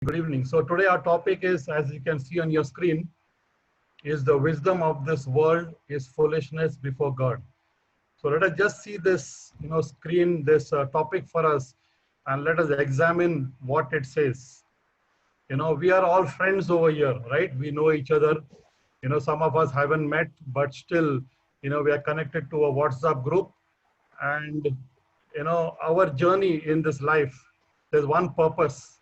Good evening. So today our topic is, as you can see on your screen, is the wisdom of this world is foolishness before God. So let us just see this, screen, this topic for us, and let us examine what it says. We are all friends over here, right? We know each other. Some of us haven't met, but still, we are connected to a WhatsApp group. And, our journey in this life, there's one purpose.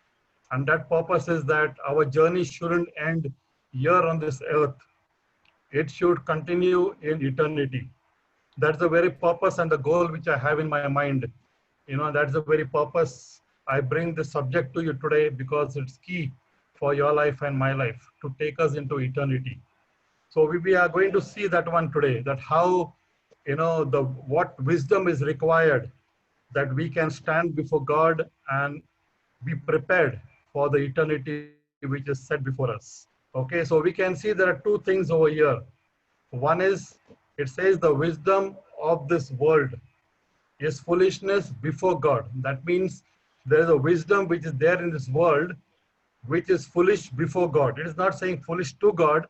And that purpose is that our journey shouldn't end here on this earth. It should continue in eternity. That's the very purpose and the goal which I have in my mind. That's the very purpose I bring this subject to you today, because it's key for your life and my life to take us into eternity. So we are going to see that one today, that how, what wisdom is required that we can stand before God and be prepared for the eternity which is set before us. Okay, so we can see there are two things over here. One is, it says the wisdom of this world is foolishness before God. That means there is a wisdom which is there in this world which is foolish before God. It is not saying foolish to God,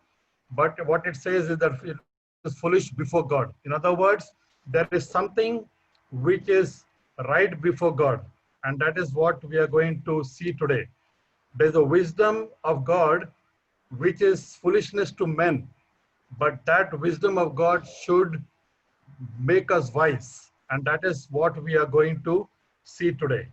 but what it says is that it is foolish before God. In other words, there is something which is right before God, and that is what we are going to see today. There's a wisdom of God which is foolishness to men, but that wisdom of God should make us wise, and that is what we are going to see today.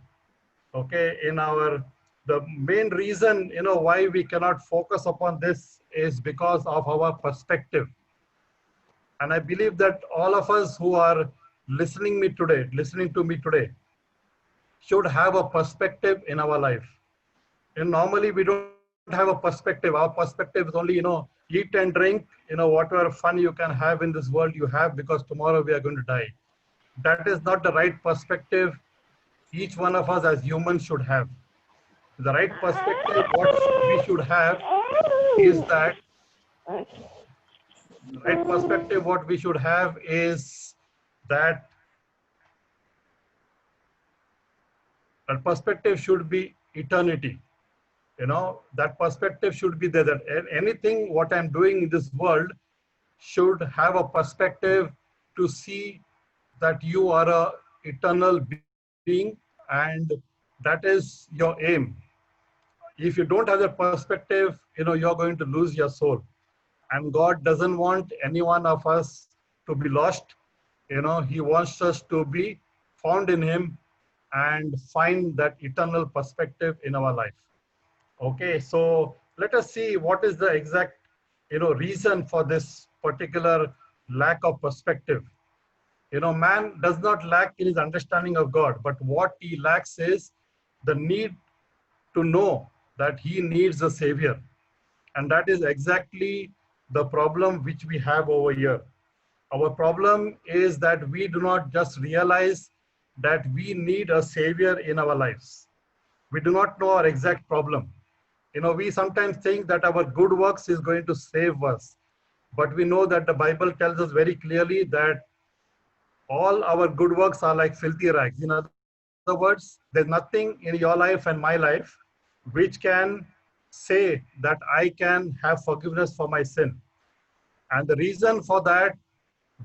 Okay, the main reason why we cannot focus upon this is because of our perspective. And I believe that all of us who are listening to me today should have a perspective in our life. And normally we don't have a perspective. Our perspective is only, eat and drink, whatever fun you can have in this world you have, because tomorrow we are going to die. That is not the right perspective each one of us as humans should have. The right perspective, what we should have is that, the right perspective, what we should have is that, that perspective should be eternity. That perspective should be there, that anything what I'm doing in this world should have a perspective to see that you are a eternal being, and that is your aim. If you don't have that perspective, you're going to lose your soul. And God doesn't want any one of us to be lost. He wants us to be found in Him and find that eternal perspective in our life. Okay, so let us see what is the exact reason for this particular lack of perspective. Man does not lack in his understanding of God, but what he lacks is the need to know that he needs a savior. And that is exactly the problem which we have over here. Our problem is that we do not just realize that we need a savior in our lives. We do not know our exact problem. We sometimes think that our good works is going to save us, but we know that the Bible tells us very clearly that all our good works are like filthy rags. In other words, there's nothing in your life and my life which can say that I can have forgiveness for my sin. And the reason for that,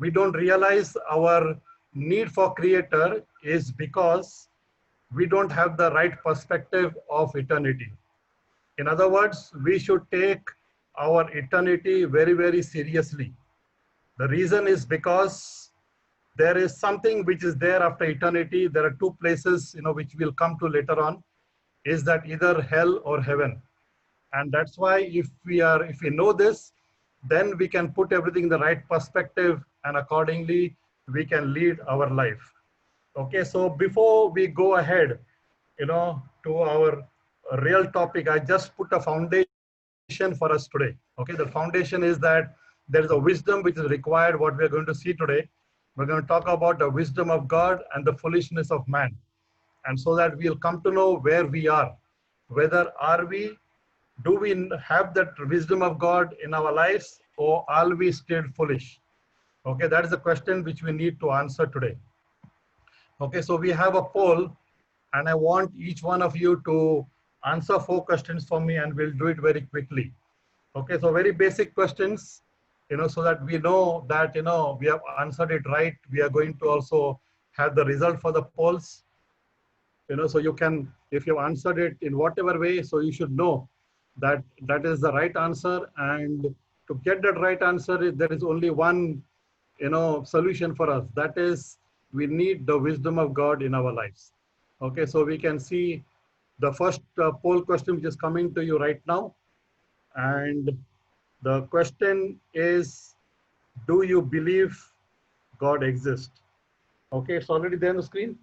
we don't realize our need for Creator is because we don't have the right perspective of eternity. In other words, we should take our eternity very, very seriously. The reason is because there is something which is there after eternity. There are two places, which we'll come to later on, is that either hell or heaven. And that's why if we know this, then we can put everything in the right perspective, and accordingly, we can lead our life. Okay, so before we go ahead, to our real topic, I just put a foundation for us today. Okay, the foundation is that there is a wisdom which is required, what we are going to see today. We're going to talk about the wisdom of God and the foolishness of man. And so that we'll come to know where we are. Do we have that wisdom of God in our lives, or are we still foolish? Okay, that is the question which we need to answer today. Okay, so we have a poll, and I want each one of you to answer 4 questions for me and we'll do it very quickly. Okay, so very basic questions, so that we know that, we have answered it right. We are going to also have the result for the polls, so you can, if you answered it in whatever way, so you should know that that is the right answer. And to get that right answer, there is only one, solution for us. That is, we need the wisdom of God in our lives. Okay, so we can see the first poll question which is coming to you right now. And the question is, do you believe God exists? Okay, it's already there on the screen.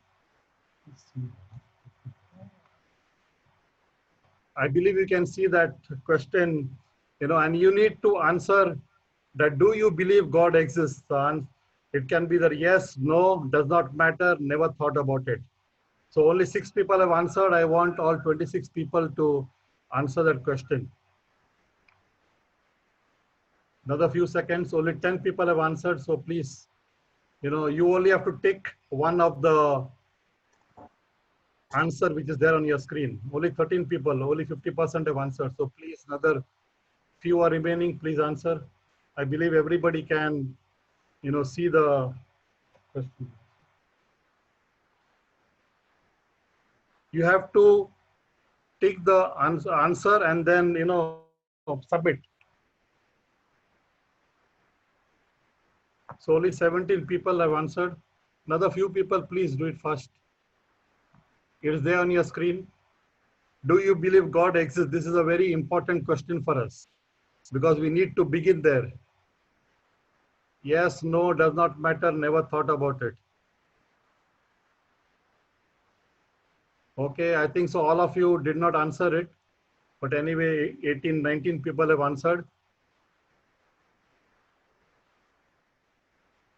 I believe you can see that question, and you need to answer that, do you believe God exists? And it can be that yes, no, does not matter, never thought about it. So only 6 people have answered. I want all 26 people to answer that question. Another few seconds, only 10 people have answered. So please, you only have to tick one of the answer which is there on your screen. Only 13 people, only 50% have answered. So please, another few are remaining, please answer. I believe everybody can, see the question. You have to tick the answer and then, submit. So only 17 people have answered. Another few people, please do it fast. It is there on your screen. Do you believe God exists? This is a very important question for us because we need to begin there. Yes, no, does not matter, never thought about it. Okay, I think so all of you did not answer it. But anyway, 18, 19 people have answered.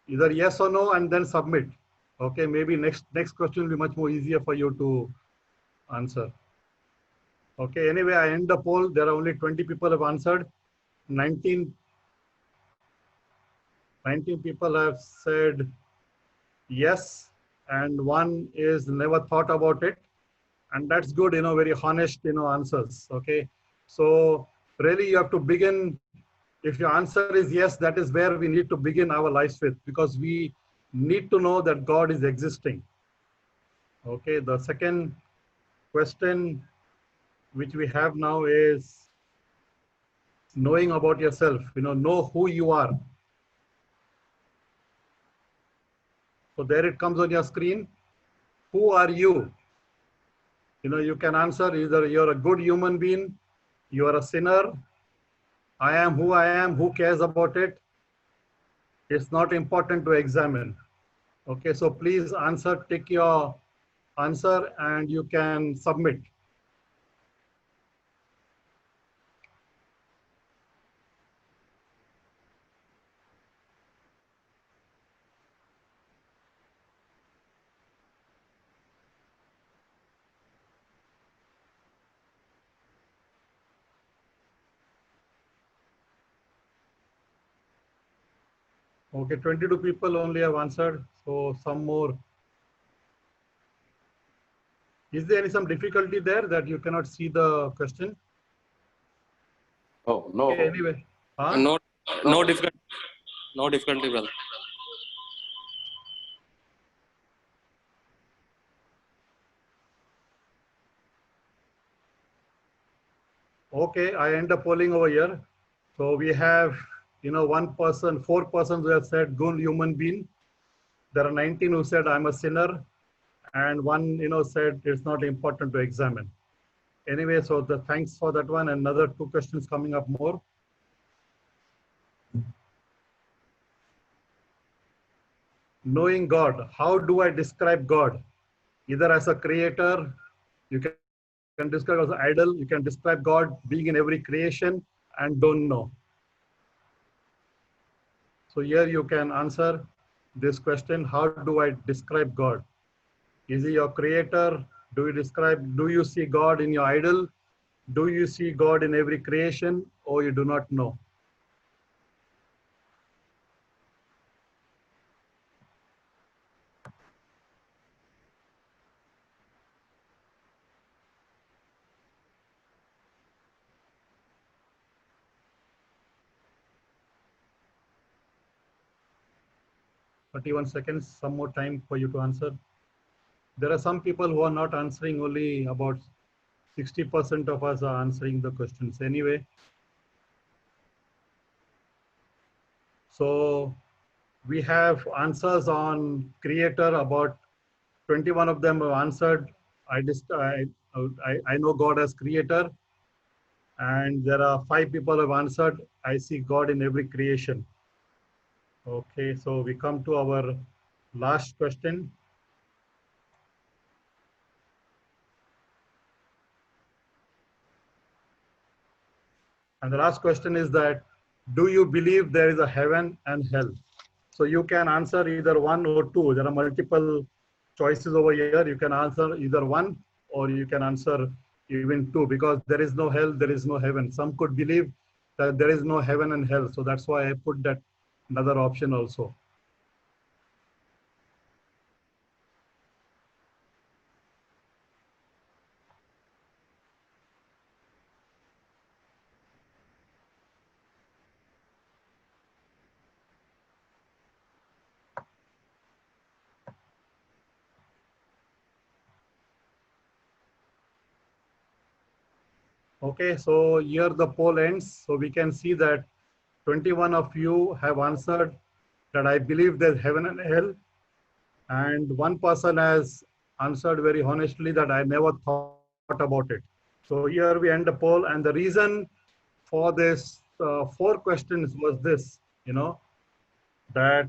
Either yes or no and then submit. Okay, maybe next question will be much more easier for you to answer. Okay, anyway, I end the poll. There are only 20 people have answered. 19 people have said yes, and one is never thought about it. And that's good, very honest, answers. Okay, so really you have to begin. If your answer is yes, that is where we need to begin our lives with, because we need to know that God is existing. Okay, the second question which we have now is knowing about yourself, know who you are. So there it comes on your screen. Who are you? You can answer either you're a good human being, you are a sinner, I am who I am, who cares about it? It's not important to examine. Okay, so please answer, tick your answer and you can submit. Okay, 22 people only have answered, so some more. Is there some difficulty there that you cannot see the question? Oh, no. Okay, anyway. Huh? No difficulty. No difficulty, brother. Okay, I end up polling over here. So we have, 4 persons who have said good human being. There are 19 who said I'm a sinner, and one, said it's not important to examine. Anyway, so thanks for that one. Another 2 questions coming up more. Knowing God, how do I describe God? Either as a creator, you can describe as an idol, you can describe God being in every creation and don't know. So here you can answer this question, how do I describe God? Is he your creator? Do you see God in your idol? Do you see God in every creation, or you do not know? 31 seconds, some more time for you to answer. There are some people who are not answering, only about 60% of us are answering the questions anyway. So we have answers on creator, about 21 of them have answered. I know God as creator, and there are 5 people who have answered, I see God in every creation. Okay, so we come to our last question. And the last question is that, do you believe there is a heaven and hell? So you can answer either 1 or 2. There are multiple choices over here. You can answer either 1 or you can answer even 2, because there is no hell, there is no heaven. Some could believe that there is no heaven and hell. So that's why I put that another option also. Okay, so here the poll ends. So we can see that 21 of you have answered that I believe there's heaven and hell. And 1 person has answered very honestly that I never thought about it. So here we end the poll. And the reason for this 4 questions was this, that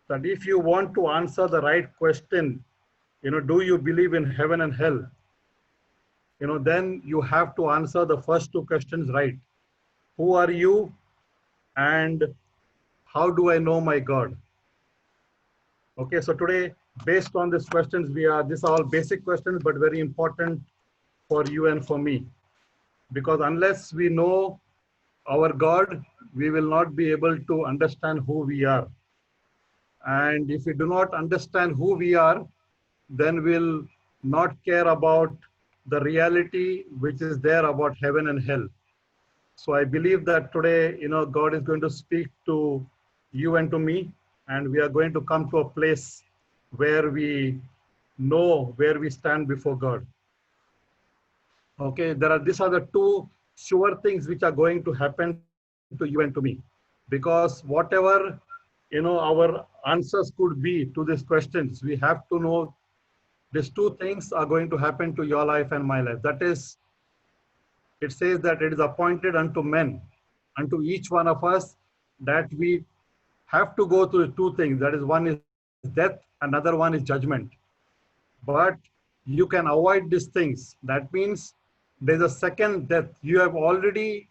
if you want to answer the right question, do you believe in heaven and hell? Then you have to answer the first 2 questions right. Who are you? And how do I know my God? Okay, so today, based on these questions, these are all basic questions, but very important for you and for me. Because unless we know our God, we will not be able to understand who we are. And if we do not understand who we are, then we'll not care about the reality which is there about heaven and hell. So I believe that today, God is going to speak to you and to me, and we are going to come to a place where we know where we stand before God. Okay, these are the 2 sure things which are going to happen to you and to me, because whatever our answers could be to these questions, we have to know these 2 things are going to happen to your life and my life. That is, it says that it is appointed unto men, unto each one of us, that we have to go through 2 things. That is, one is death, another one is judgment. But you can avoid these things. That means there's a second death. You have already,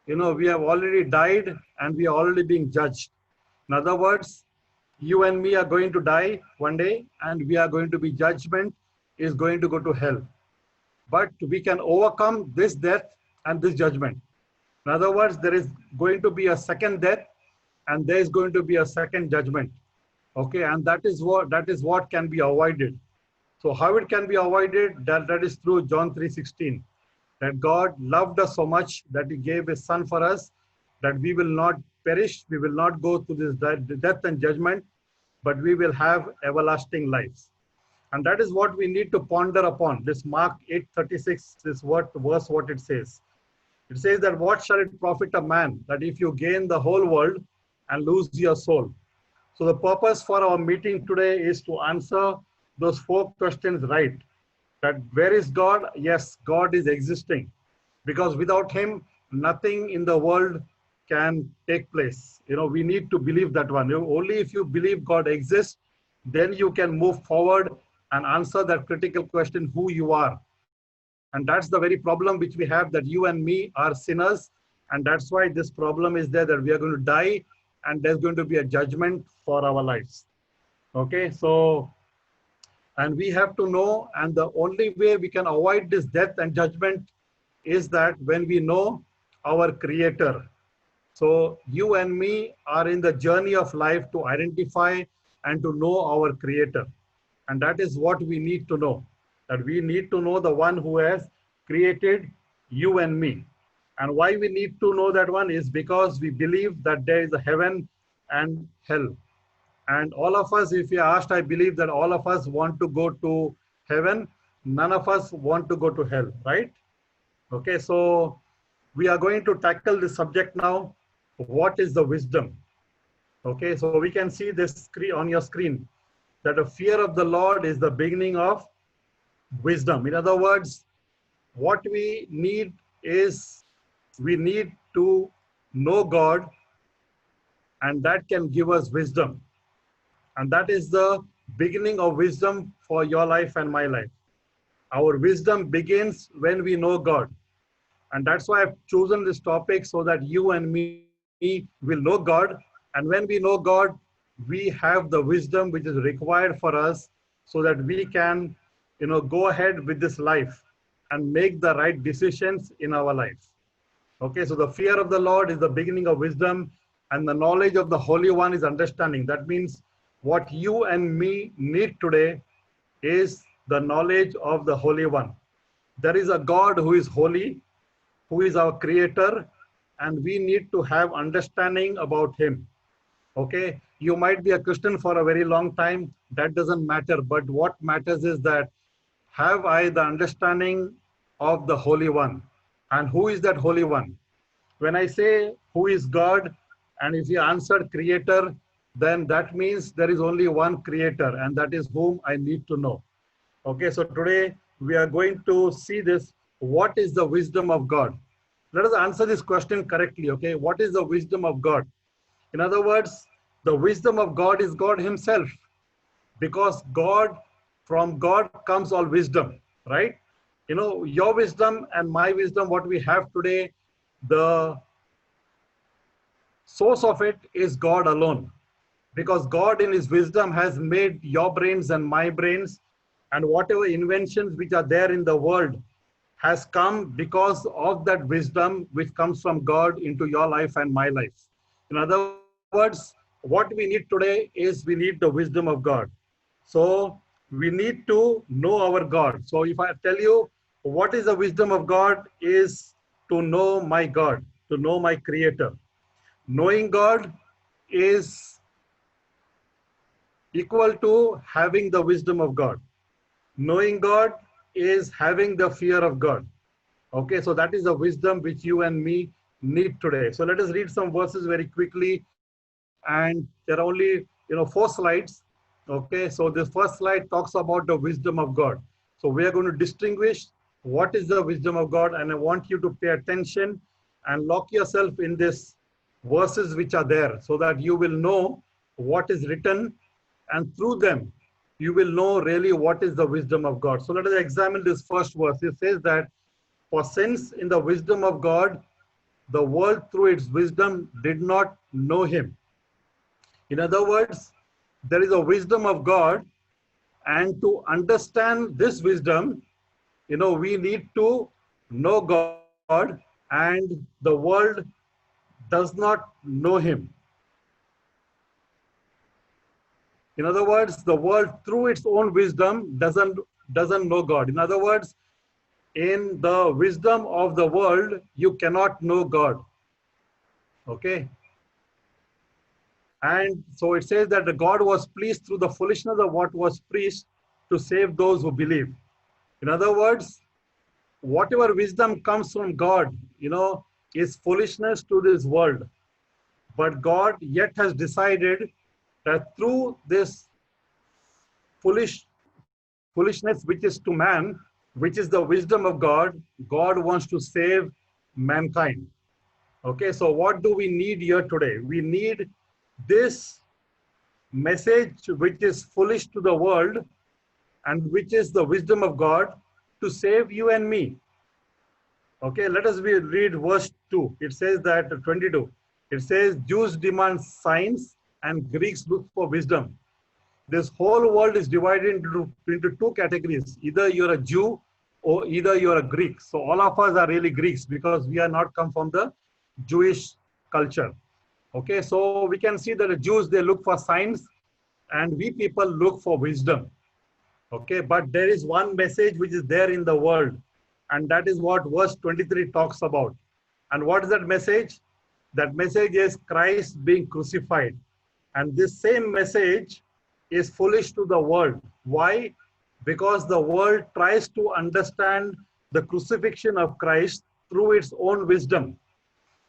we have already died and we are already being judged. In other words, you and me are going to die one day and we are going to be judgment, is going to go to hell. But we can overcome this death and this judgment. In other words, there is going to be a second death and there is going to be a second judgment. Okay, and that is what can be avoided. So how it can be avoided? That is through John 3:16. That God loved us so much that He gave His Son for us, that we will not perish, we will not go through this death and judgment, but we will have everlasting lives. And that is what we need to ponder upon. This Mark 8:36, this verse, what it says. It says that what shall it profit a man that if you gain the whole world and lose your soul? So the purpose for our meeting today is to answer those 4 questions right. That where is God? Yes, God is existing. Because without Him, nothing in the world can take place. We need to believe that one. Only if you believe God exists, then you can move forward and answer that critical question, who you are. And that's the very problem which we have, that you and me are sinners. And that's why this problem is there, that we are going to die and there's going to be a judgment for our lives. Okay, so, and we have to know, and the only way we can avoid this death and judgment is that when we know our Creator. So you and me are in the journey of life to identify and to know our Creator. And that is what we need to know. That we need to know the one who has created you and me. And why we need to know that one is because we believe that there is a heaven and hell. And all of us, if you asked, I believe that all of us want to go to heaven. None of us want to go to hell, right? Okay, so we are going to tackle this subject now. What is the wisdom? Okay, so we can see this screen on your screen that the fear of the Lord is the beginning of wisdom. In other words, what we need is we need to know God, and that can give us wisdom. And that is the beginning of wisdom for your life and my life. Our wisdom begins when we know God. And that's why I've chosen this topic, so that you and me will know God. And when we know God, we have the wisdom which is required for us, so that we can, go ahead with this life and make the right decisions in our life. Okay, so the fear of the Lord is the beginning of wisdom, and the knowledge of the Holy One is understanding. That means what you and me need today is the knowledge of the Holy One. There is a God who is holy, who is our creator, and we need to have understanding about him. Okay, you might be a Christian for a very long time, that doesn't matter, but what matters is that have I the understanding of the Holy One? And who is that Holy One? When I say who is God, and if you answered creator, then that means there is only one creator, and that is whom I need to know. Okay, so today we are going to see this. What is the wisdom of God? Let us answer this question correctly, okay? What is the wisdom of God? In other words, the wisdom of God is God himself, because from God comes all wisdom, right? Your wisdom and my wisdom, what we have today, the source of it is God alone, because God in his wisdom has made your brains and my brains, and whatever inventions which are there in the world has come because of that wisdom which comes from God into your life and my life. In other words, what we need today is we need the wisdom of God. So we need to know our God. So if I tell you what is the wisdom of God, is to know my God, to know my creator. Knowing God is equal to having the wisdom of God. Knowing God is having the fear of God. Okay, so that is the wisdom which you and me need today. So let us read some verses very quickly, and there are only 4 slides. Okay, so this first slide talks about the wisdom of God. So we are going to distinguish what is the wisdom of God, and I want you to pay attention and lock yourself in this verses which are there, so that you will know what is written, and through them you will know really what is the wisdom of God. So let us examine this first verse. It says that, for since in the wisdom of God, the world through its wisdom did not know him. In other words, there is a wisdom of God, and to understand this wisdom, we need to know God, and the world does not know him. In other words, the world through its own wisdom doesn't know God. In other words, in the wisdom of the world, you cannot know God. Okay. And so it says that the God was pleased through the foolishness of what was preached to save those who believe. In other words, whatever wisdom comes from God, is foolishness to this world. But God yet has decided that through this foolishness which is to man, which is the wisdom of God, God wants to save mankind. Okay, so what do we need here today? We need this message which is foolish to the world, and which is the wisdom of God, to save you and me. Okay, let us read verse 2. It says that 22. It says, Jews demand signs and Greeks look for wisdom. This whole world is divided into 2 categories. Either you're a Jew or either you're a Greek. So all of us are really Greeks, because we are not come from the Jewish culture. Okay, so we can see that the Jews, they look for signs, and we people look for wisdom. Okay, but there is one message which is there in the world, and that is what verse 23 talks about. And what is that message? That message is Christ being crucified. And this same message is foolish to the world. Why? Because the world tries to understand the crucifixion of Christ through its own wisdom.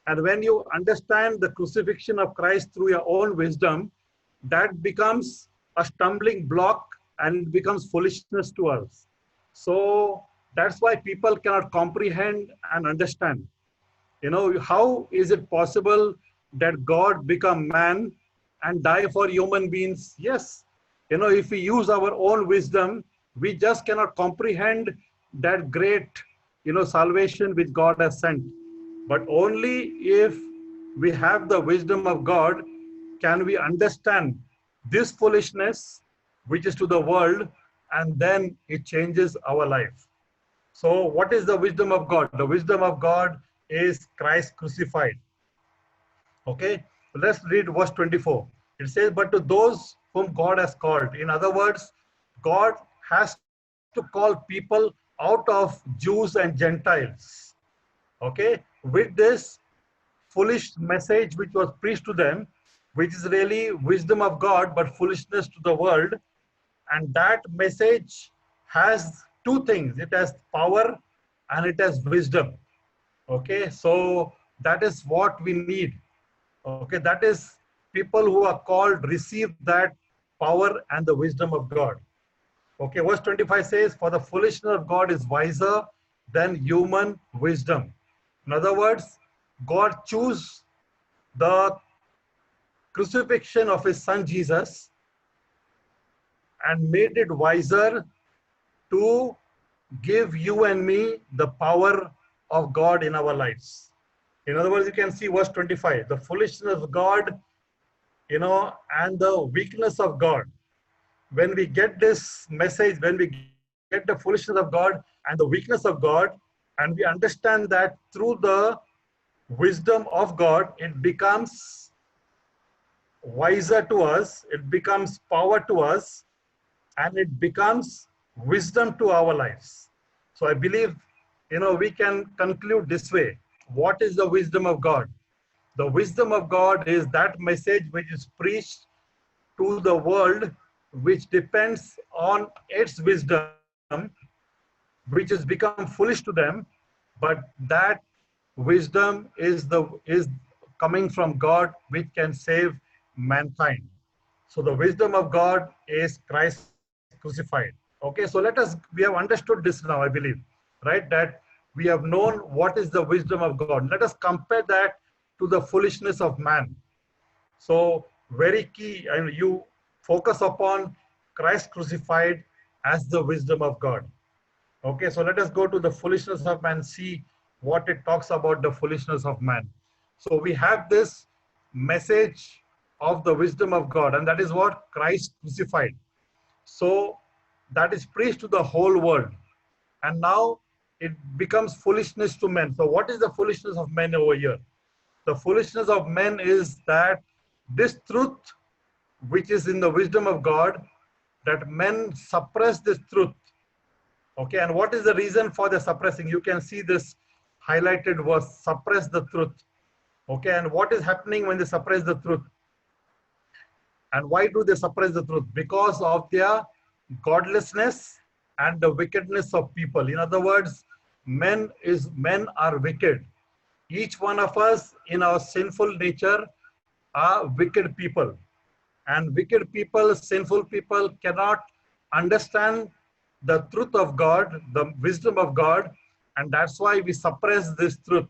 And when you understand the crucifixion of Christ through your own wisdom, that becomes a stumbling block and it becomes foolishness to us. So that's why people cannot comprehend and understand. You know, how is it possible that God become man and die for human beings? Yes. You know, if we use our own wisdom, we just cannot comprehend that great, salvation which God has sent. But only if we have the wisdom of God can we understand this foolishness which is to the world, and then it changes our life. So what is the wisdom of God? The wisdom of God is Christ crucified. Okay, let's read verse 24. It says, but to those whom God has called. In other words, God has to call people out of Jews and Gentiles. Okay, with this foolish message which was preached to them, which is really wisdom of God, but foolishness to the world. And that message has two things. It has power and it has wisdom. Okay, so that is what we need. Okay, that is people who are called receive that power and the wisdom of God. Okay, verse 25 says, for the foolishness of God is wiser than human wisdom. In other words, God chose the crucifixion of his son Jesus and made it wiser to give you and me the power of God in our lives. In other words, you can see verse 25, the foolishness of God, and the weakness of God. When we get this message, when we get the foolishness of God and the weakness of God, and we understand that through the wisdom of God, it becomes wiser to us, it becomes power to us, and it becomes wisdom to our lives. So I believe, we can conclude this way. What is the wisdom of God? The wisdom of God is that message which is preached to the world, which depends on its wisdom, which has become foolish to them, but that wisdom is coming from God, which can save mankind. So the wisdom of God is Christ crucified. Okay, so we have understood this now, I believe, right? That we have known what is the wisdom of God. Let us compare that to the foolishness of man. So very key, and you focus upon Christ crucified as the wisdom of God. Okay, so let us go to the foolishness of man, see what it talks about the foolishness of man. So we have this message of the wisdom of God, and that is what Christ crucified. So that is preached to the whole world. And now it becomes foolishness to men. So what is the foolishness of men over here? The foolishness of men is that this truth, which is in the wisdom of God, that men suppress this truth. Okay, and what is the reason for the suppressing? You can see this highlighted was suppress the truth. Okay, and what is happening when they suppress the truth? And why do they suppress the truth? Because of their godlessness and the wickedness of people. In other words, men are wicked. Each one of us in our sinful nature are wicked people. And wicked people, sinful people cannot understand the truth of God, the wisdom of God, and that's why we suppress this truth.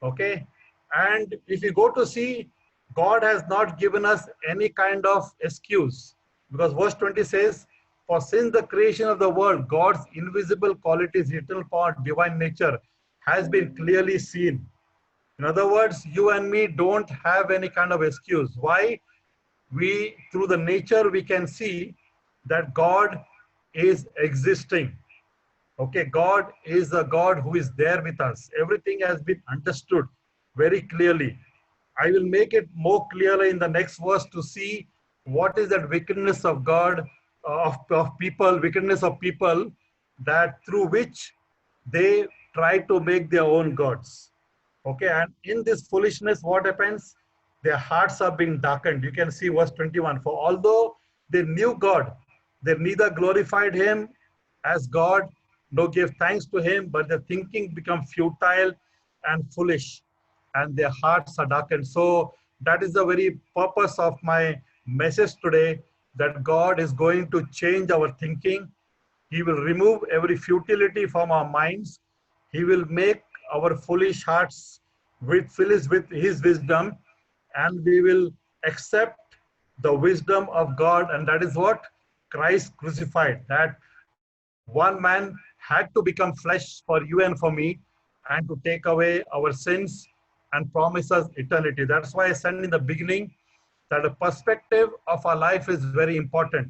Okay? And if you go to see, God has not given us any kind of excuse, because verse 20 says, for since the creation of the world, God's invisible qualities, eternal power, divine nature has been clearly seen. In other words, you and me don't have any kind of excuse. Why? Through the nature, we can see that God is existing. Okay, God is a God who is there with us. Everything has been understood very clearly. I will make it more clearly in the next verse to see what is that wickedness of God, of people, wickedness of people, that through which they try to make their own gods. Okay, and in this foolishness, what happens? Their hearts are being darkened. You can see verse 21. For although they knew God, they neither glorified him as God, nor gave thanks to him, but their thinking become futile and foolish, and their hearts are darkened. So that is the very purpose of my message today, that God is going to change our thinking. He will remove every futility from our minds. He will make our foolish hearts fill us with his wisdom, and we will accept the wisdom of God. And that is what Christ crucified, that one man had to become flesh for you and for me, and to take away our sins and promise us eternity. That's why I said in the beginning that the perspective of our life is very important.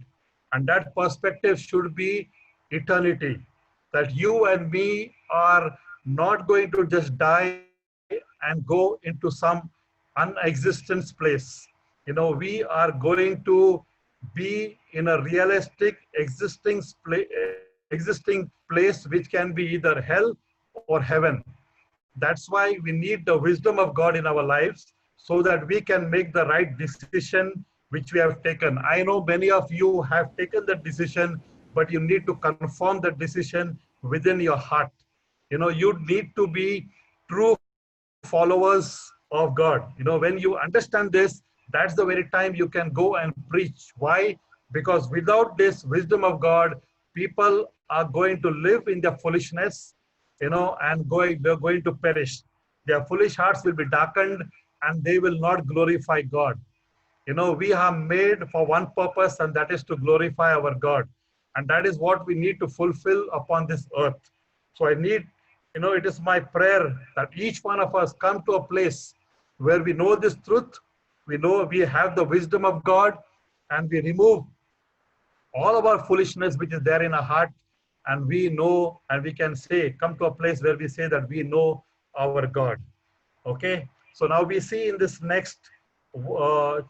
And that perspective should be eternity. That you and me are not going to just die and go into some unexistence place. You know, we are going to be in a realistic existing place, which can be either hell or heaven. That's why we need the wisdom of God in our lives, so that we can make the right decision which we have taken. I know many of you have taken the decision, but you need to confirm the decision within your heart. You know, you need to be true followers of God. You know, when you understand this, that's the very time you can go and preach. Why? Because without this wisdom of God, people are going to live in their foolishness, you know, and they're going to perish. Their foolish hearts will be darkened, and they will not glorify God. You know, we are made for one purpose, and that is to glorify our God. And that is what we need to fulfill upon this earth. So I need, you know, it is my prayer that each one of us come to a place where we know this truth, we know we have the wisdom of God, and we remove all of our foolishness which is there in our heart, and we know, and we can say, come to a place where we say that we know our God. Okay, so now we see in this next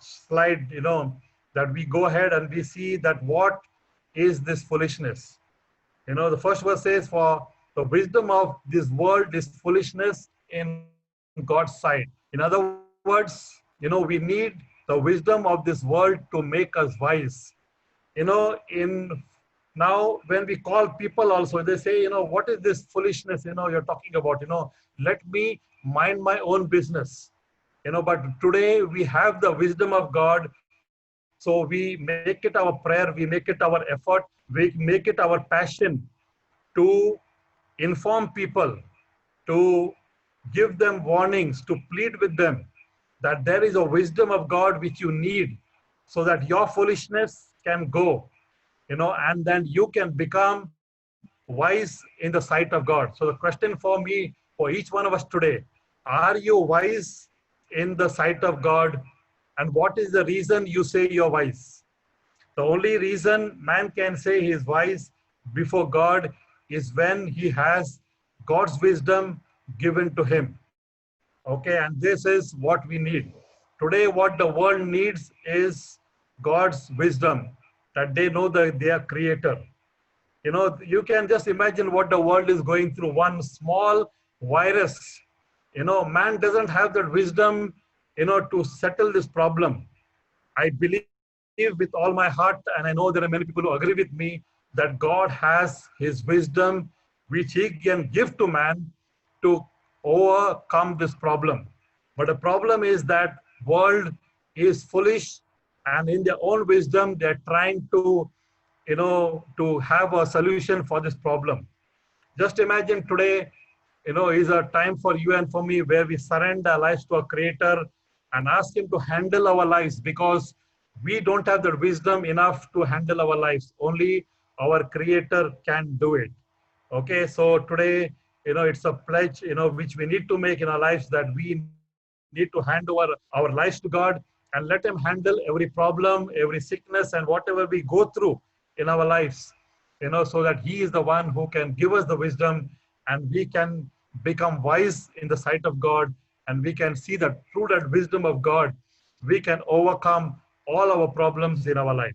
slide, you know, that we go ahead and we see that what is this foolishness. You know, the first verse says, for the wisdom of this world is foolishness in God's sight. In other words, you know, we need the wisdom of this world to make us wise. You know, in now when we call people also, they say, you know, what is this foolishness, you know, you're talking about, you know, let me mind my own business. You know, but today we have the wisdom of God, so we make it our prayer, we make it our effort, we make it our passion to inform people, to give them warnings, to plead with them that there is a wisdom of God which you need, so that your foolishness can go, you know, and then you can become wise in the sight of God. So the question for me, for each one of us today, are you wise in the sight of God? And what is the reason you say you're wise? The only reason man can say he is wise before God is when he has God's wisdom given to him. Okay, and this is what we need. Today, what the world needs is God's wisdom, that they know that they are creator. You know, you can just imagine what the world is going through. One small virus, you know, man doesn't have that wisdom, you know, to settle this problem. I believe with all my heart, and I know there are many people who agree with me, that God has his wisdom, which he can give to man to overcome this problem. But the problem is that world is foolish, and in their own wisdom, they're trying to, you know, to have a solution for this problem. Just imagine today, you know, is a time for you and for me where we surrender our lives to a creator and ask him to handle our lives, because we don't have the wisdom enough to handle our lives. Only our creator can do it. Okay, so today, you know, it's a pledge, you know, which we need to make in our lives, that we need to hand over our lives to God and let him handle every problem, every sickness, and whatever we go through in our lives, you know, so that he is the one who can give us the wisdom, and we can become wise in the sight of God, and we can see that through that wisdom of God, we can overcome all our problems in our life.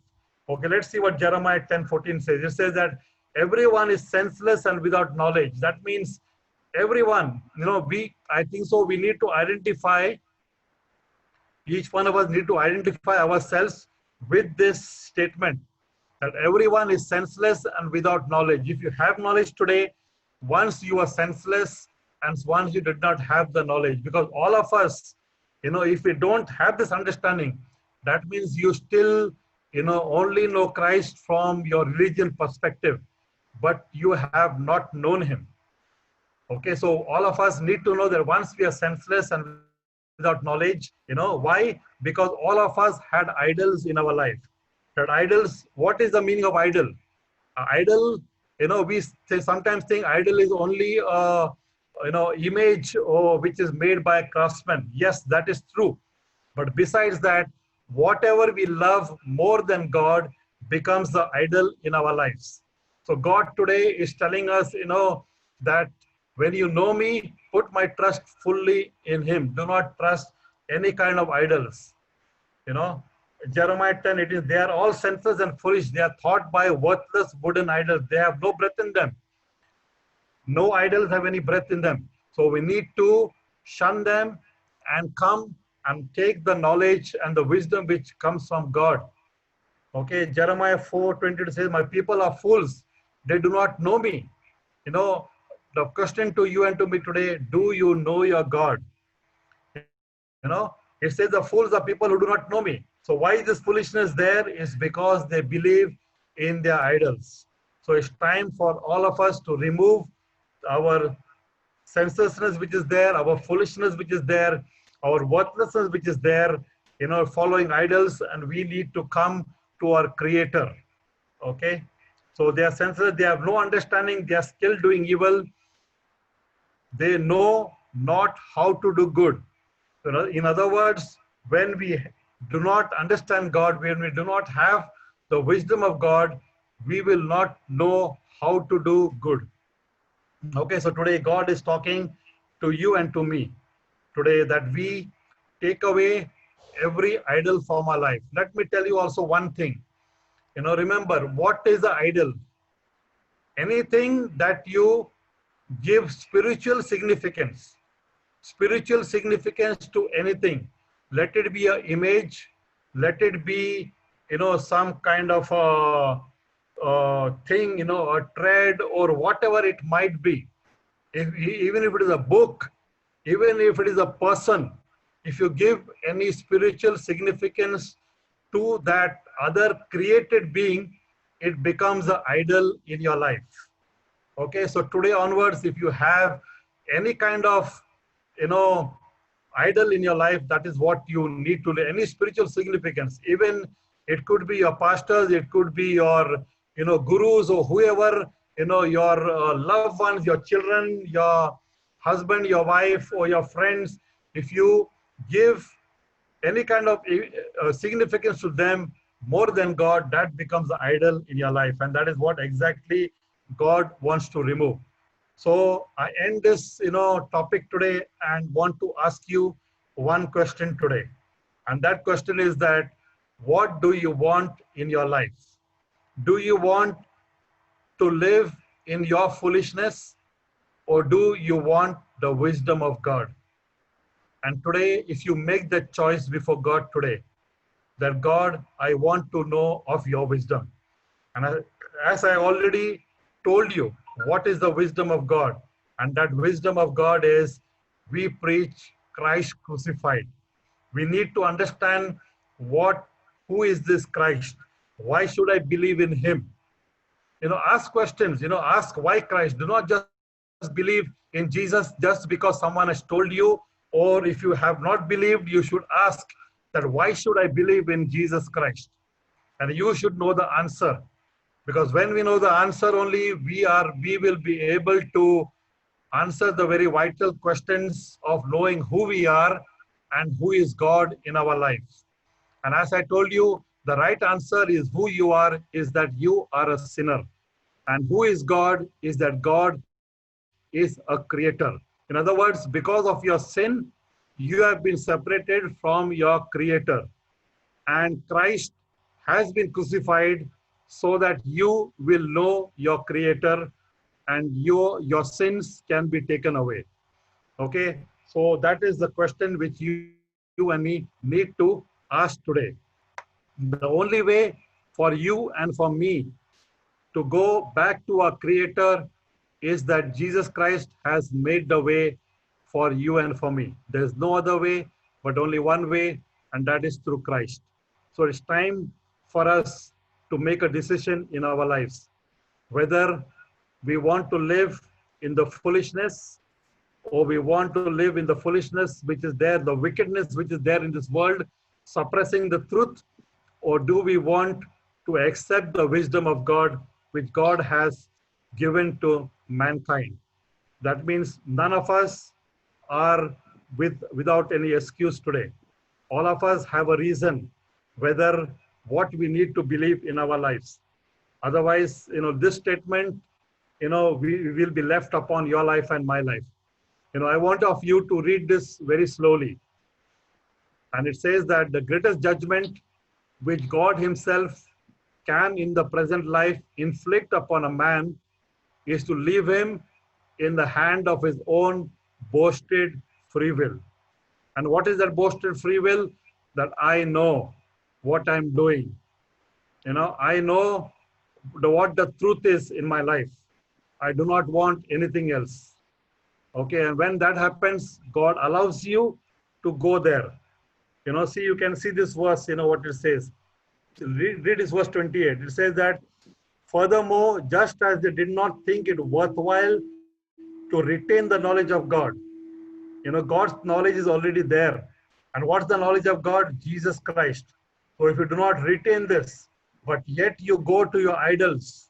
Okay, let's see what Jeremiah 10:14 says. It says that everyone is senseless and without knowledge. That means Everyone, I think so, we need to identify, each one of us need to identify ourselves with this statement that everyone is senseless and without knowledge. If you have knowledge today, once you are senseless and once you did not have the knowledge, because all of us, if we don't have this understanding, that means you still, only know Christ from your religion perspective, but you have not known him. Okay, so all of us need to know that once we are senseless and without knowledge, why? Because all of us had idols in our life. That idols, what is the meaning of idol? Idol, we sometimes think idol is only a, image or which is made by a craftsman. Yes, that is true. But besides that, whatever we love more than God becomes the idol in our lives. So God today is telling us, that when you know me, put my trust fully in him. Do not trust any kind of idols. You know, Jeremiah 10, it is, they are all senseless and foolish. They are thought by worthless wooden idols. They have no breath in them. No idols have any breath in them. So we need to shun them and come and take the knowledge and the wisdom which comes from God. Okay, Jeremiah 4:20 says, my people are fools. They do not know me. The question to you and to me today, do you know your God? It says the fools are people who do not know me. So why this foolishness there is because they believe in their idols. So it's time for all of us to remove our senselessness which is there, our foolishness which is there, our worthlessness which is there, following idols, and we need to come to our Creator. Okay? So they are senseless, they have no understanding, they are still doing evil. They know not how to do good. In other words, when we do not understand God, when we do not have the wisdom of God, we will not know how to do good. Okay, so today God is talking to you and to me today that we take away every idol from our life. Let me tell you also one thing. Remember, what is the idol? Anything that you give spiritual significance to anything. Let it be an image, let it be, some kind of a thing, a thread or whatever it might be. Even if it is a book, even if it is a person, if you give any spiritual significance to that other created being, it becomes an idol in your life. Okay, so today onwards, if you have any kind of, idol in your life, that is what you need to, any spiritual significance. Even it could be your pastors, it could be your, gurus or whoever, your loved ones, your children, your husband, your wife, or your friends. If you give any kind of significance to them more than God, that becomes the idol in your life. And that is what exactly God wants to remove. So I end this, topic today and want to ask you one question today. And that question is that, what do you want in your life? Do you want to live in your foolishness, or do you want the wisdom of God? And today, if you make that choice before God today, that God, I want to know of your wisdom. And as I already told you, what is the wisdom of God? And that wisdom of God is, we preach Christ crucified. We need to understand who is this Christ? Why should I believe in him? Ask questions, ask why Christ. Do not just believe in Jesus just because someone has told you, or if you have not believed, you should ask that, why should I believe in Jesus Christ? And you should know the answer. Because when we know the answer only, we will be able to answer the very vital questions of knowing who we are and who is God in our lives. And as I told you, the right answer is who you are, is that you are a sinner. And who is God is that God is a creator. In other words, because of your sin, you have been separated from your Creator. And Christ has been crucified so that you will know your Creator and your sins can be taken away. Okay, so that is the question which you and me need to ask today. The only way for you and for me to go back to our Creator is that Jesus Christ has made the way for you and for me. There's no other way, but only one way, and that is through Christ. So it's time for us to make a decision in our lives whether we want to live in the foolishness, or we want to live in the foolishness which is there, the wickedness which is there in this world, suppressing the truth, or do we want to accept the wisdom of God which God has given to mankind? That means none of us are without any excuse today. All of us have a reason whether what we need to believe in our lives. Otherwise, this statement, we will be left upon your life and my life. I want of you to read this very slowly. And it says that the greatest judgment which God himself can in the present life inflict upon a man is to leave him in the hand of his own boasted free will. And what is that boasted free will? That I know what I'm doing. I know what the truth is in my life. I do not want anything else. Okay, and when that happens, God allows you to go there. See, you can see this verse, what it says. Read this verse 28. It says that, furthermore, just as they did not think it worthwhile to retain the knowledge of God. God's knowledge is already there. And what's the knowledge of God? Jesus Christ. So if you do not retain this, but yet you go to your idols,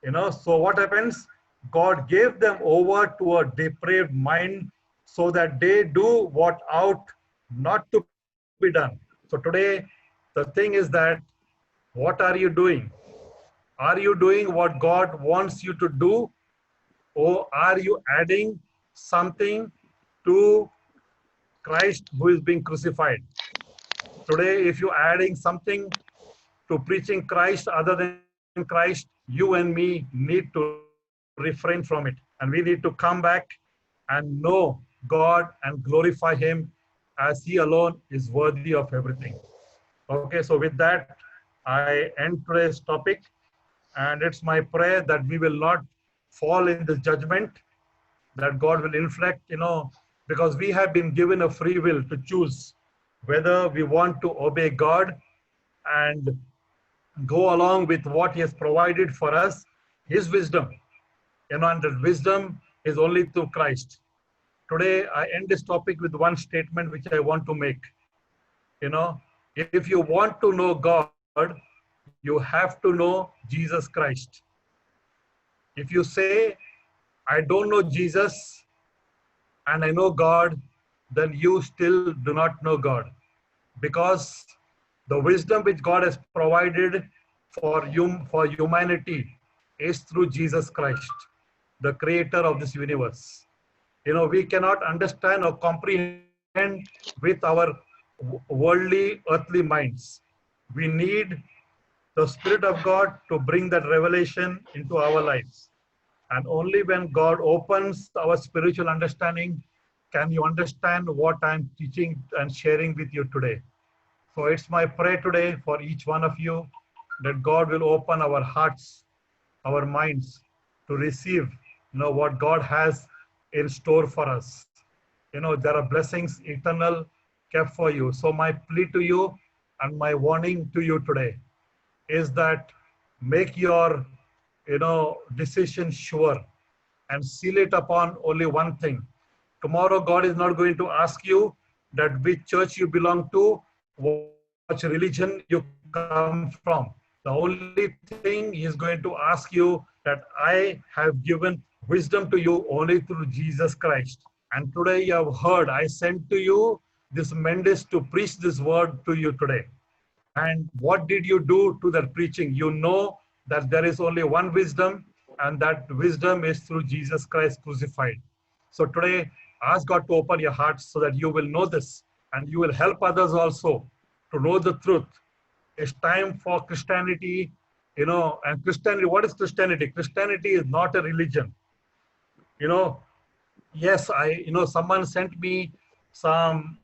so what happens? God gave them over to a depraved mind so that they do what ought not to be done. So today, the thing is that, what are you doing? Are you doing what God wants you to do? Or are you adding something to Christ who is being crucified? Today, if you're adding something to preaching Christ other than Christ, you and me need to refrain from it. And we need to come back and know God and glorify him as he alone is worthy of everything. Okay, so with that, I end today's topic. And it's my prayer that we will not fall in this judgment, that God will inflict, because we have been given a free will to choose whether we want to obey God and go along with what he has provided for us, his wisdom. And that wisdom is only through Christ. Today, I end this topic with one statement which I want to make. If you want to know God, you have to know Jesus Christ. If you say, I don't know Jesus and I know God, then you still do not know God. Because the wisdom which God has provided for humanity is through Jesus Christ, the creator of this universe. We cannot understand or comprehend with our worldly, earthly minds. We need the Spirit of God to bring that revelation into our lives. And only when God opens our spiritual understanding can you understand what I'm teaching and sharing with you today. So it's my prayer today for each one of you that God will open our hearts, our minds to receive, what God has in store for us. There are blessings eternal kept for you. So my plea to you and my warning to you today is that make your, decision sure and seal it upon only one thing. Tomorrow, God is not going to ask you that which church you belong to, which religion you come from. The only thing he is going to ask you that I have given wisdom to you only through Jesus Christ. And today you have heard, I sent to you this Mendes to preach this word to you today. And what did you do to that preaching? You know that there is only one wisdom, and that wisdom is through Jesus Christ crucified. So today, ask God to open your hearts so that you will know this, and you will help others also to know the truth. It's time for Christianity, and Christianity, what is Christianity? Christianity is not a religion. You know, yes, someone sent me some,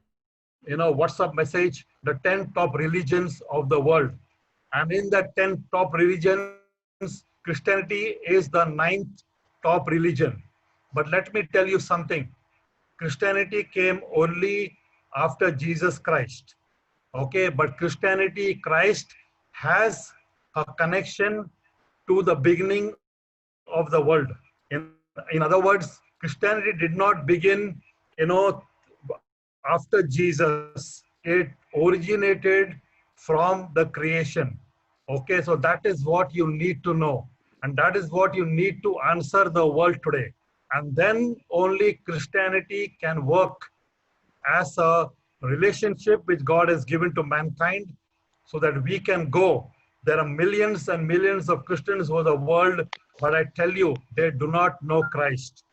WhatsApp message, the 10 top religions of the world. And in that 10 top religions, Christianity is the ninth top religion. But let me tell you something. Christianity came only after Jesus Christ. Okay, but Christianity, Christ has a connection to the beginning of the world. In other words, Christianity did not begin, you know, after Jesus. It originated from the creation. Okay, so that is what you need to know. And that is what you need to answer the world today. And then only Christianity can work as a relationship which God has given to mankind so that we can go. There are millions and millions of Christians over the world, but I tell you, they do not know Christ.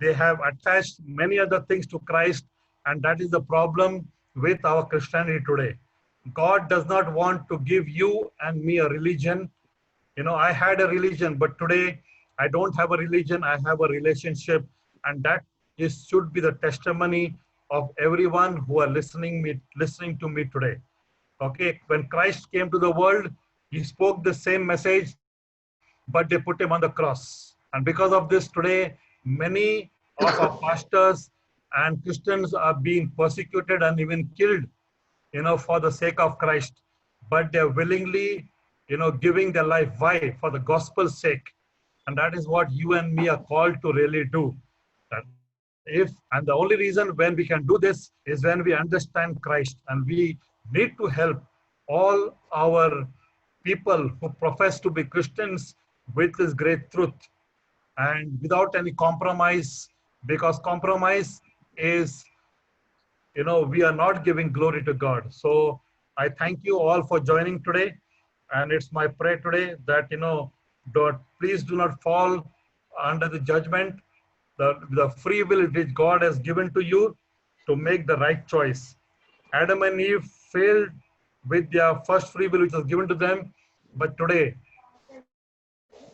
They have attached many other things to Christ, and that is the problem with our Christianity today. God does not want to give you and me a religion. I had a religion, but today I don't have a religion. I have a relationship, and that is should be the testimony of everyone who are listening to me today. Okay, when Christ came to the world, he spoke the same message, but they put him on the cross. And because of this, today many of our pastors and Christians are being persecuted and even killed, for the sake of Christ. But they're willingly, giving their life. Why? For the gospel's sake. And that is what you and me are called to really do. That and the only reason when we can do this is when we understand Christ, and we need to help all our people who profess to be Christians with this great truth and without any compromise, because compromise is, we are not giving glory to God. So I thank you all for joining today. And it's my prayer today that, please do not fall under the judgment, the free will which God has given to you to make the right choice. Adam and Eve failed with their first free will which was given to them, but today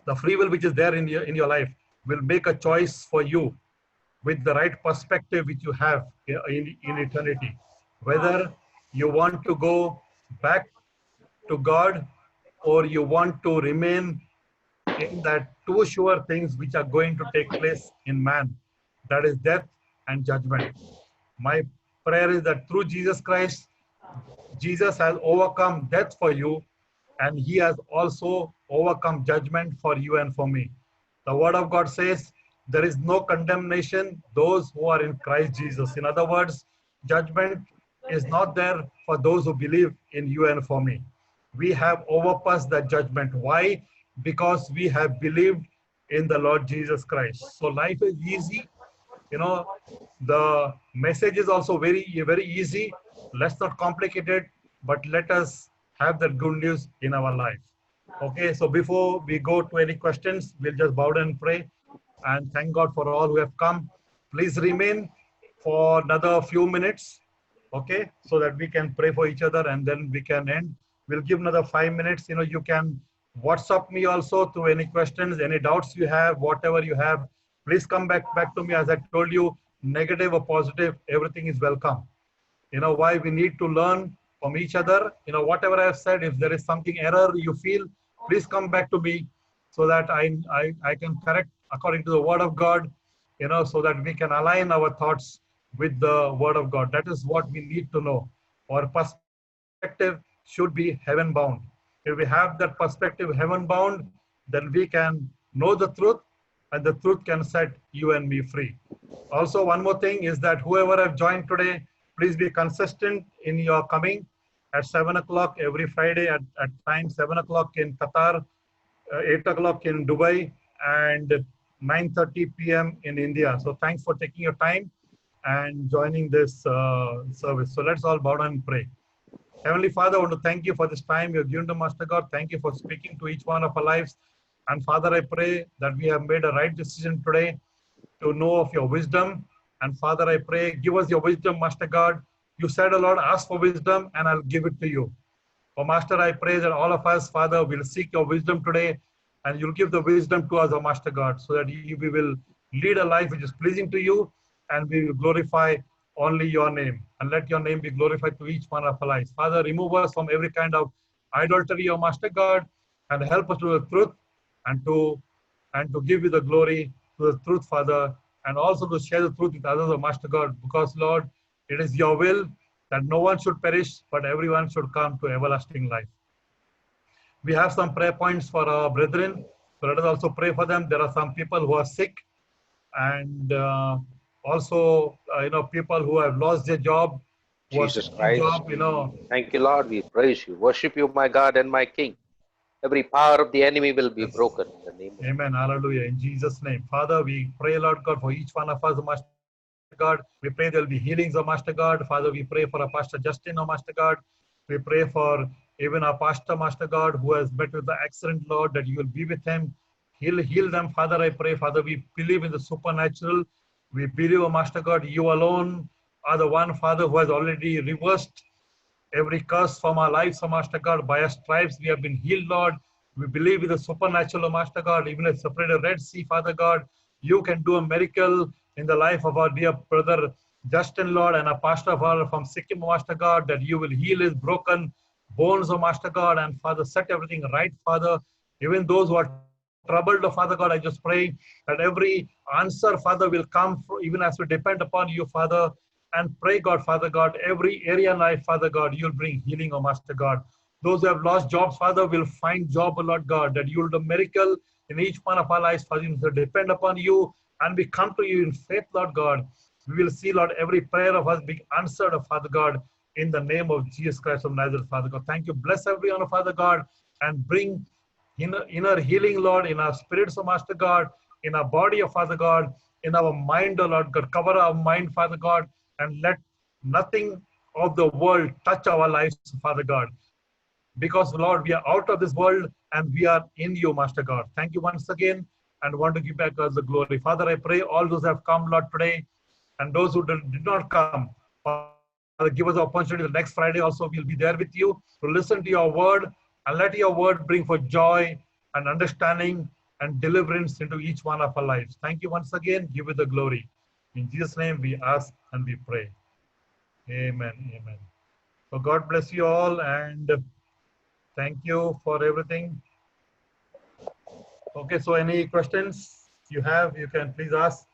the free will which is there in your life will make a choice for you with the right perspective which you have in eternity. Whether you want to go back to God or you want to remain in that two sure things which are going to take place in man, that is death and judgment. My prayer is that through Jesus Christ, Jesus has overcome death for you, and he has also overcome judgment for you and for me. The word of God says there is no condemnation those who are in Christ Jesus. In other words, judgment is not there for those who believe in you and for me. We have overpassed that judgment. Why? Because we have believed in the Lord Jesus Christ. So life is easy. The message is also very, very easy. Let's not complicate it, but let us have that good news in our life. Okay, so before we go to any questions, we'll just bow down and pray and thank God for all who have come. Please remain for another few minutes, okay, so that we can pray for each other and then we can end. We'll give another 5 minutes. You can WhatsApp me also to any questions, any doubts you have, whatever you have. Please come back to me. As I told you, negative or positive, everything is welcome. Why we need to learn from each other. Whatever I have said, if there is something error you feel, please come back to me so that I can correct according to the word of God, so that we can align our thoughts with the word of God. That is what we need to know. Our perspective should be heaven bound. If we have that perspective heaven bound, then we can know the truth, and the truth can set you and me free. Also, one more thing is that whoever have joined today, please be consistent in your coming at 7 o'clock every Friday at time 7 o'clock in Qatar, 8 o'clock in Dubai, and 9:30 p.m. in India. So thanks for taking your time and joining this service. So let's all bow down and pray. Heavenly Father, I want to thank you for this time you have given to Master God. Thank you for speaking to each one of our lives. And Father, I pray that we have made a right decision today to know of your wisdom. And Father, I pray, give us your wisdom, Master God. You said, Lord, ask for wisdom and I'll give it to you. Oh, Master, I pray that all of us, Father, will seek your wisdom today, and you'll give the wisdom to us, oh Master God, so that we will lead a life which is pleasing to you, and we will glorify only your name. And let your name be glorified to each one of our lives. Father, remove us from every kind of idolatry, O Master God, and help us to the truth and to give you the glory to the truth, Father, and also to share the truth with others, O Master God, because, Lord, it is your will that no one should perish, but everyone should come to everlasting life. We have some prayer points for our brethren, so let us also pray for them. There are some people who are sick, and also, people who have lost their job, who are Jesus seeking Christ. job, Thank you, Lord. We praise you. Worship you, my God and my King. Every power of the enemy will be Yes. broken in the name of Amen. Hallelujah. In Jesus' name. Father, we pray, Lord God, for each one of us, O Master God. We pray there will be healings, O Master God. Father, we pray for our Pastor Justin, O Master God. We pray for even our Pastor, Master God, who has met with the accident, Lord, that you will be with him. Heal them, Father, I pray. Father, we believe in the supernatural. We believe, O Master God, you alone are the one, Father, who has already reversed every curse from our lives, O Master God. By your stripes we have been healed, Lord. We believe in the supernatural, O Master God. Even if separate a Red Sea, Father God, you can do a miracle in the life of our dear brother Justin, Lord, and a pastor, Father, from Sikkim, O Master God, that you will heal his broken bones, O Master God, and Father, set everything right, Father. Even those who are troubled, Father God, I just pray that every answer, Father, will come, even as we depend upon you, Father, and pray, God, Father God, every area in life, Father God, you'll bring healing, oh Master God. Those who have lost jobs, Father, will find job, oh Lord God, that you'll do a miracle in each one of our lives, Father. We depend upon you, and we come to you in faith, Lord God. We will see, Lord, every prayer of us being answered, oh Father God, in the name of Jesus Christ of Nazareth, Father God. Thank you. Bless everyone, oh Father God, and bring inner healing, Lord, in our spirits, oh Master God, in our body, oh Father God, in our mind, oh Lord God. Cover our mind, Father God, and let nothing of the world touch our lives, Father God. Because, Lord, we are out of this world and we are in you, Master God. Thank you once again, and want to give back us the glory. Father, I pray all those who have come, Lord, today, and those who did not come, Father, give us the opportunity. The next Friday also we'll be there with you to listen to your word, and let your word bring for joy and understanding and deliverance into each one of our lives. Thank you once again. Give it the glory. In Jesus' name we ask and we pray. Amen. Amen. So God bless you all, and thank you for everything. Okay, so any questions you have, you can please ask.